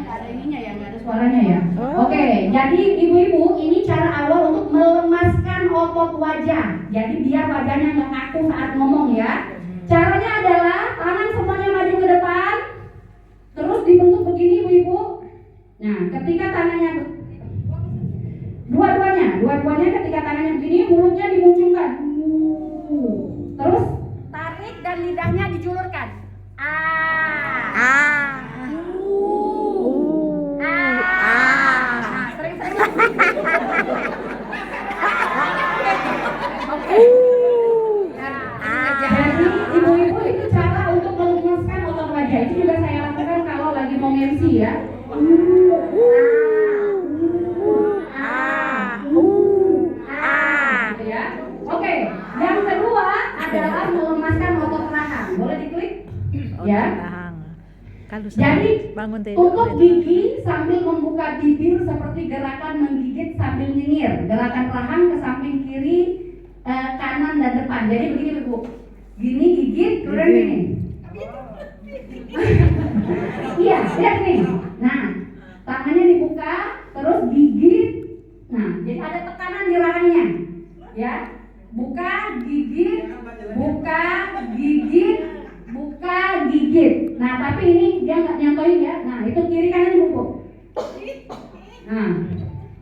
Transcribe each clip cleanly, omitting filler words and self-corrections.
nggak ada ininya ya, nggak ada suaranya ya. Oke, jadi ibu-ibu ini cara awal untuk melemaskan otot wajah. Jadi biar wajahnya nggak kaku saat ngomong ya. Caranya adalah tangan semuanya maju ke depan, terus dibentuk begini ibu-ibu. Nah, ketika tangannya dua-duanya ketika tangannya begini, mulutnya dimunculkan. Terus tarik dan lidahnya dijulurkan. Nah, sering-sering. Oke. Jadi ibu-ibu itu cara untuk melemaskan otot wajah. Itu juga saya lakukan kalau lagi mau MC ya. Gitu ya. Oke, yang kedua adalah melemaskan otot rahang. Boleh diklik? Ya. Jadi tutup gigi sambil membuka bibir seperti gerakan menggigit sambil nyengir. Gerakan rahang ke samping kiri, kanan dan depan. Jadi begini Bu. Gini gigit, kemudian gini. Iya, lihat nih. Nah, tangannya dibuka, terus gigit. Nah, jadi ada tekanan di rahangnya. Ya. Buka, gigit, buka, gigit, buka, gigit. Nah, tapi ini dia nggak nyontohin ya. Nah, itu kiri kanan dibungkuk. Nah,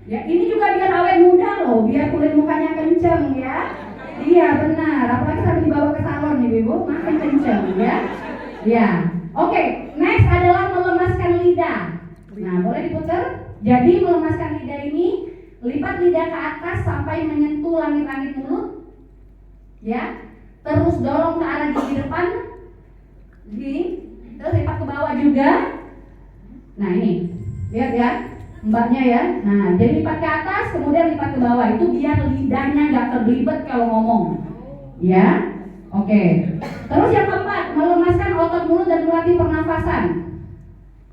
ya ini juga biar awet muda loh, biar kulit mukanya kenceng ya. Iya benar, apalagi sampai dibawa ke salon nih ibu, makin kenceng ya. Ya, oke. Next adalah melemaskan lidah. Nah, boleh diputar. Jadi melemaskan lidah ini, lipat lidah ke atas sampai menyentuh langit-langit mulut. Ya, terus dorong ke arah gigi depan. Terus lipat ke bawah juga. Nah ini, lihat ya, mbaknya ya. Nah, jadi lipat ke atas, kemudian lipat ke bawah. Itu biar lidahnya nggak terlibet kalau ngomong. Ya, oke. Terus yang keempat, melemaskan otot mulut dan melatih pernafasan.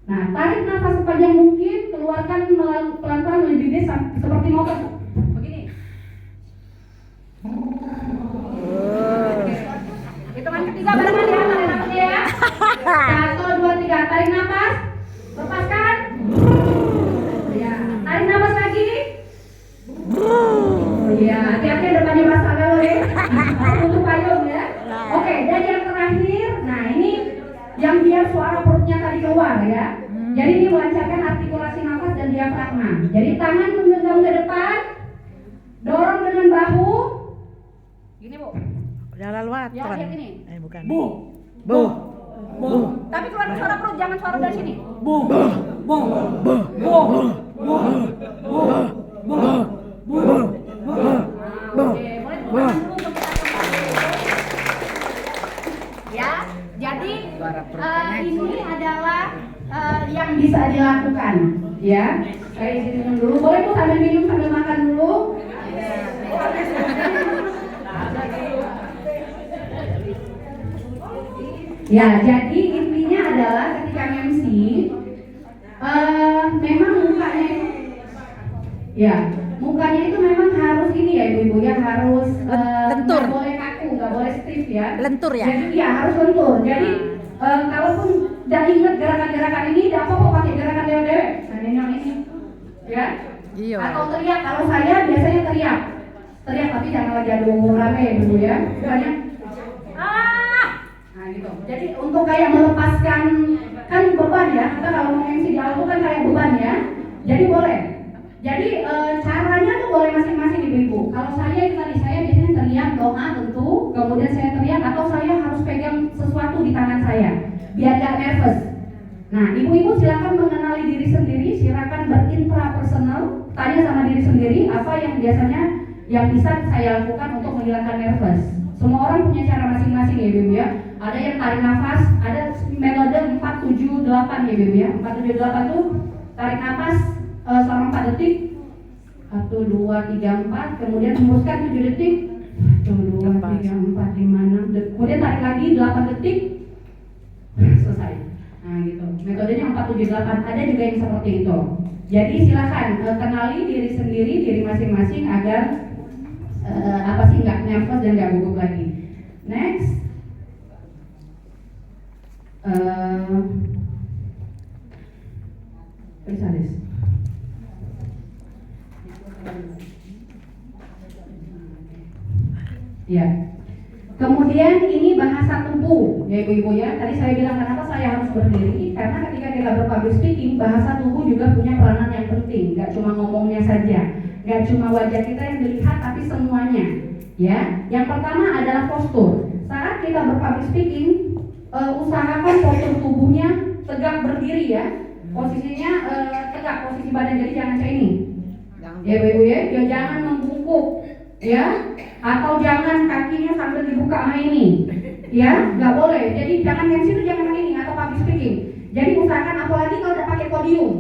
Nah, tarik nafas sepanjang mungkin, keluarkan pelan-pelan melalui bibir seperti motor. Begini. Hitungan ketiga barengan ya, tarik nafasnya ya. 1, 2, 3, tarik nafas, lepaskan. Ya, tarik nafas lagi. Ya, hati-hati depannya basah kalau ya. Tutup payung ya. Oke, dan yang terakhir, nah ini yang biar suara perutnya tadi keluar ya. Jadi ini melancarkan artikulasi nafas dan diafragma. Jadi tangan menggenggam ke depan, dorong dengan bahu. Gini Bu. Udah laluan. Ya, lihat ini. Bukan. Bu. Bu. Bu. Tapi keluar suara perut, jangan suara dari sini. Bu. Bu. Bu. Bu. Bu. Bu. Bu. Bu. Bu. Bu. Oke, boleh dulu ya. Jadi ini adalah yang bisa dilakukan ya. Saya izin dulu. Boleh Bu sambil minum sambil makan dulu. Ya, jadi intinya adalah ketika MC memang mukanya itu ya, mukanya itu memang harus ini ya ibu-ibu ya, harus lentur. Nggak boleh kaku, nggak boleh stiff ya. Lentur ya? Jadi ya harus lentur. Jadi kalaupun udah inget gerakan-gerakan ini, tidak apa-apa pakai gerakan dewe-dewe. Nah, yang ini ya. Iya. Atau teriak, kalau saya biasanya teriak tapi jangan lagi adu rame dulu ya. Bukannya nah gitu. Jadi untuk kayak melepaskan kan beban ya, kita kalau mau MC di auto kan kayak beban ya. Jadi boleh. Jadi caranya tuh boleh masing-masing ibu-ibu. Kalau saya itu tadi, saya biasanya teriak doa tentu, kemudian saya teriak atau saya harus pegang sesuatu di tangan saya biar gak nervous. Nah, ibu-ibu silakan mengenali diri sendiri, silakan berintrapersonal, tanya sama diri sendiri apa yang biasanya yang bisa saya lakukan untuk menghilangkan nervous. Semua orang punya cara masing-masing ya ibu ya. Ada yang tarik nafas, ada metode 478 ya ibu ya. 478 tuh tarik nafas selama 4 detik. 1, 2, 3, 4, kemudian hembuskan 7 detik. 1, 2, 3, 4, 5, 6 detik. Kemudian tarik lagi 8 detik. Selesai. Nah gitu. Metodenya 478, ada juga yang seperti itu. Jadi silakan kenali diri sendiri, diri masing-masing agar apa sih nggak nervous dan nggak gugup lagi. Next, Kemudian ini bahasa tubuh, ya ibu-ibu ya. Tadi saya bilang kenapa saya harus berdiri, karena ketika kita berpublic speaking, bahasa tubuh juga punya peranan yang penting. Gak cuma ngomongnya saja, gak cuma wajah kita yang dilihat, tapi semuanya. Ya, yang pertama adalah postur. Saat kita berpublic speaking, usahakan postur tubuhnya tegak berdiri ya. Posisinya tegak, posisi badan, jadi jangan kayak ini. Ya ibu-ibu ya, jangan membungkuk. Ya, atau jangan kakinya sambil dibuka sama ini, ya, nggak boleh. Jadi jangan yang situ, jangan yang ini, atau public speaking. Jadi usahakan, apalagi kalau udah pakai podium.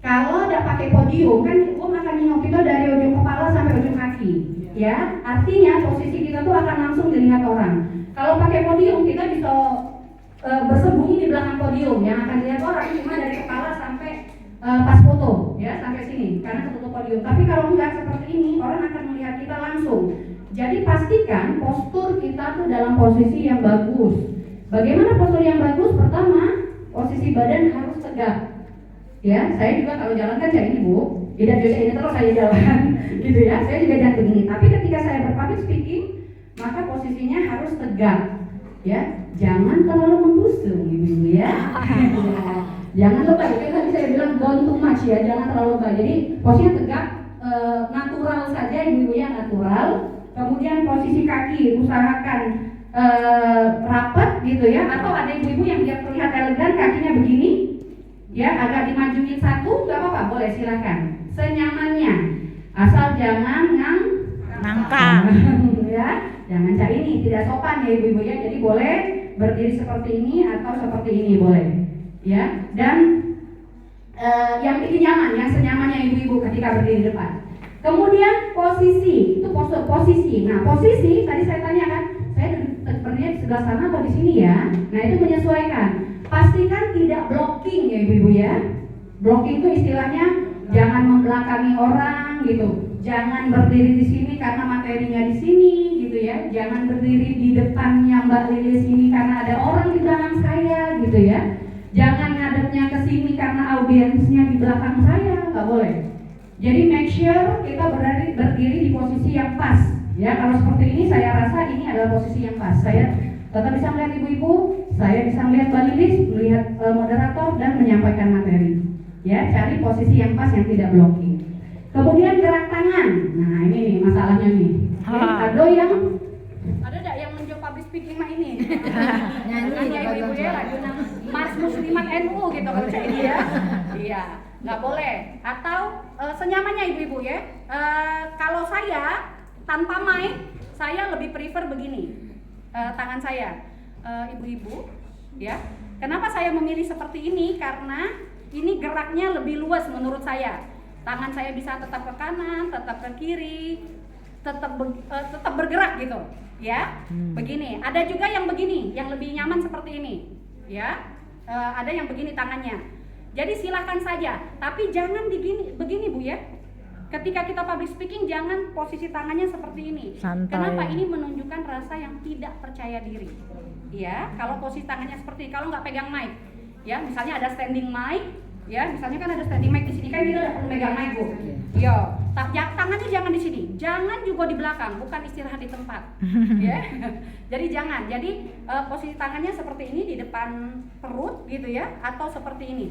Kalau udah pakai podium kan, akan nengok kita dari ujung kepala sampai ujung kaki, ya. Artinya posisi kita tuh akan langsung dilihat orang. Kalau pakai podium kita bisa bersembunyi di belakang podium, yang akan dilihat orang cuma dari kepala sampai pas foto, ya, sampai sini karena ketutup podium. Tapi kalau enggak seperti ini, orang akan melihat kita langsung. Jadi pastikan postur kita tuh dalam posisi yang bagus. Bagaimana postur yang bagus? Pertama, posisi badan harus tegak. Ya, saya juga kalau jalan kan kayak ini bu, tidak jadi ini terus saya jalan, gitu ya. Saya juga jangan begini. Tapi ketika saya berpublic speaking, maka posisinya harus tegak. Ya, jangan terlalu membusung, ibu-ibu ya. Jangan lebay, kayak tadi saya bilang don't too much ya, jangan terlalu lebay. Jadi posisinya tegak, natural saja ibu-ibu ya, natural. Kemudian posisi kaki usahakan rapat gitu ya, atau ada ibu-ibu yang biar terlihat elegan kakinya begini, ya agak dimajuin satu, nggak apa-apa, boleh silakan, senyamannya, asal jangan nangkang, ya, jangan cak ini, tidak sopan ya ibu-ibu ya. Jadi boleh berdiri seperti ini atau seperti ini boleh. Ya, dan yang bikin nyaman, yang senyamannya ibu-ibu ketika berdiri di depan. Kemudian posisi, itu posisi. Nah, posisi tadi saya tanya kan, saya berdiri di sebelah sana atau di sini ya. Nah, itu menyesuaikan. Pastikan tidak blocking ya ibu-ibu ya. Blocking itu istilahnya jangan membelakangi orang gitu. Jangan berdiri di sini karena materinya di sini gitu ya. Jangan berdiri di depannya Mbak Lilis ini karena ada orang di belakang saya gitu ya. Jangan ngadepnya ke sini karena audiensnya di belakang saya, nggak boleh. Jadi make sure kita berdiri di posisi yang pas. Ya, kalau seperti ini saya rasa ini adalah posisi yang pas. Saya tetap bisa melihat ibu-ibu, saya bisa melihat Mbak Lilis, melihat moderator dan menyampaikan materi. Ya, cari posisi yang pas yang tidak blocking. Kemudian gerak tangan. Nah, ini nih masalahnya nih. Ada nggak yang mencoba public speaking mah ini? Nyanyi ya ibu-ibu ya, lagu Mars Muslimat NU gitu kalau kayak ini ya. Iya, nggak boleh. Atau senyamannya ibu-ibu ya. Kalau saya tanpa mic, saya lebih prefer begini. Tangan saya, ibu-ibu, ya. Kenapa saya memilih seperti ini? Karena ini geraknya lebih luas menurut saya. Tangan saya bisa tetap ke kanan, tetap ke kiri, tetap bergerak gitu, ya. Begini. Ada juga yang begini, yang lebih nyaman seperti ini, ya. Ada yang begini tangannya. Jadi silahkan saja, tapi jangan begini bu ya. Ketika kita public speaking jangan posisi tangannya seperti ini. Santai. Kenapa? Ini menunjukkan rasa yang tidak percaya diri. Ya, kalau posisi tangannya seperti kalau nggak pegang mic, ya misalnya ada standing mic, ya misalnya kan ada standing mic di sini kan kita udah perlu megang mic bu. Yo, tangannya jangan di sini, jangan juga di belakang, bukan istirahat di tempat. Ya, jadi jangan. Jadi posisi tangannya seperti ini di depan perut gitu ya, atau seperti ini,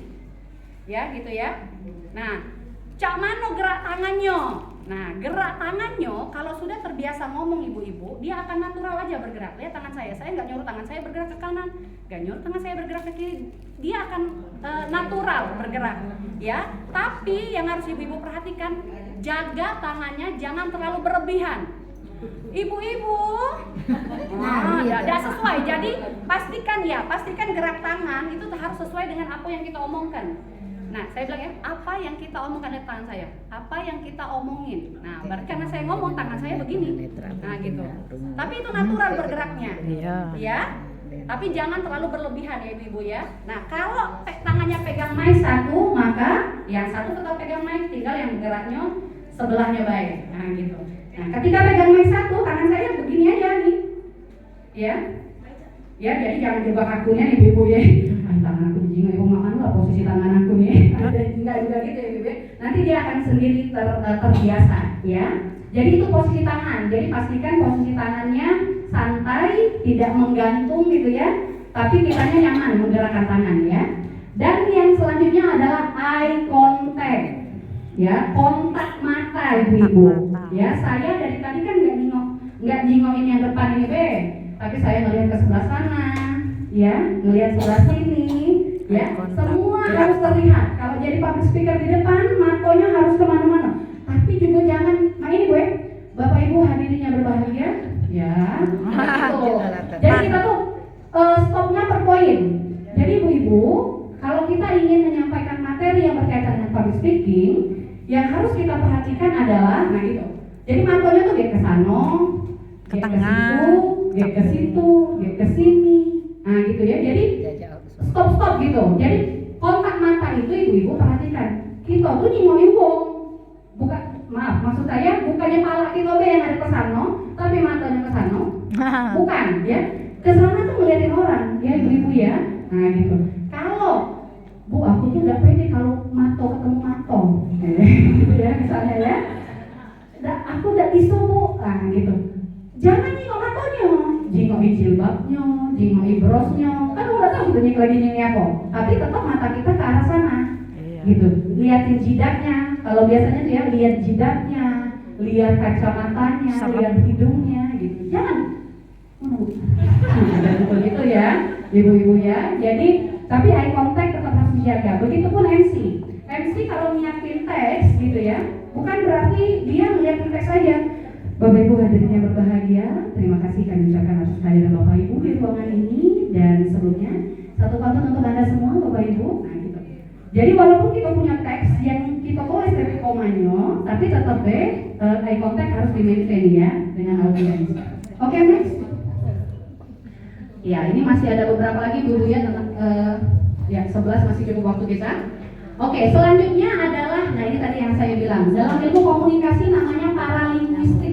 ya gitu ya. Nah. Cak mano gerak tangannya. Nah, gerak tangannya kalau sudah terbiasa ngomong ibu-ibu, dia akan natural aja bergerak. Lihat tangan saya nggak nyuruh tangan saya bergerak ke kanan, nggak nyuruh tangan saya bergerak ke kiri. Dia akan natural bergerak, ya. Tapi yang harus ibu-ibu perhatikan, jaga tangannya jangan terlalu berlebihan. Ibu-ibu, tidak sesuai. Jadi pastikan gerak tangan itu harus sesuai dengan apa yang kita omongkan. Nah, saya bilang ya, apa yang kita omongkan dari tangan saya, apa yang kita omongin. Nah, berarti karena saya ngomong tangan saya begini, nah gitu. Tapi itu natural bergeraknya, ya. Tapi jangan terlalu berlebihan ya ibu-ibu ya. Nah, kalau tangannya pegang mic satu, maka yang satu tetap pegang mic, tinggal yang geraknya sebelahnya baik. Nah gitu. Nah, ketika pegang mic satu, tangan saya begini aja nih, ya. Ya, jadi jangan coba kakunya nih ibu-ibu ya. Tangan aku begini, ibu makan lah posisi tangan aku nih. Enggak juga gitu ya ibu. Nanti dia akan sendiri terbiasa, ya. Jadi itu posisi tangan. Jadi pastikan posisi tangannya santai, tidak menggantung gitu ya, tapi kitanya nyaman menggerakkan tangan ya. Dan yang selanjutnya adalah eye contact, ya, kontak mata ibu-ibu. Ya, saya dari tadi kan nggak jingoin yang depan ini be, tapi saya ngelihat ke sebelah sana, ya, ngelihat sebelah sini, ya, semua harus terlihat. Kalau jadi public speaker di depan, matonya harus kemana-mana. Tapi juga jangan, nah ini gue, Bapak Ibu hadirinnya berbahagia, ya, gitu. Jadi kita tuh stopnya per poin. Jadi ibu-ibu, kalau kita ingin menyampaikan materi yang berkaitan dengan public speaking, yang harus kita perhatikan adalah, nah gitu. Jadi matonya tuh dia ke sana, ke dia tengah, dia ke situ, dia ke sini, nah gitu ya. Jadi stop gitu. Jadi kontak mata itu ibu-ibu perhatikan. Kita tuh nyingoi wong, bukan, maaf, maksud saya bukannya pala kita be yang ada ke sana, tapi matanya ke sana, bukan ya. Ke sana tuh ngeliatin orang, ya ibu-ibu ya. Nah gitu. Kalau Bu, aku tuh gak pede kalau mato ketemu mato, gitu ya misalnya ya. Aku udah iso Bu, nah gitu. Jangan nyingok matonya, jingoi jilbabnya, jingoi brosnya. Kan udah tahu gitu nih lagi nyingoi apa. Tapi tetap mata kita ke arah sana, gitu. Liatin jidatnya. Kalau biasanya tuh ya lihat jidatnya, lihat kacamatanya, lihat hidungnya, gitu. Jangan. Gitu ya, ibu-ibu ya. Jadi, tapi eye contact tetap harus dijaga. Begitupun MC. MC kalau nyiapin teks gitu ya, bukan berarti dia ngeliatin teks saja. Bapak Ibu hadirin yang berbahagia, terima kasih kami ucapkan atas kehadiran Bapak Ibu di ruangan ini, dan sebelumnya satu pantun untuk Anda semua Bapak Ibu. Nah gitu. Jadi walaupun kita punya teks yang kita tulis dari komanya, tapi tetap eye contact harus di-maintain ya dengan audiens. Oke, next. Ya, ini masih ada beberapa lagi Bu ya, ya 11 masih cukup waktu kita. Oke, selanjutnya adalah, nah ini tadi yang saya bilang, dalam ilmu komunikasi namanya paralinguistik.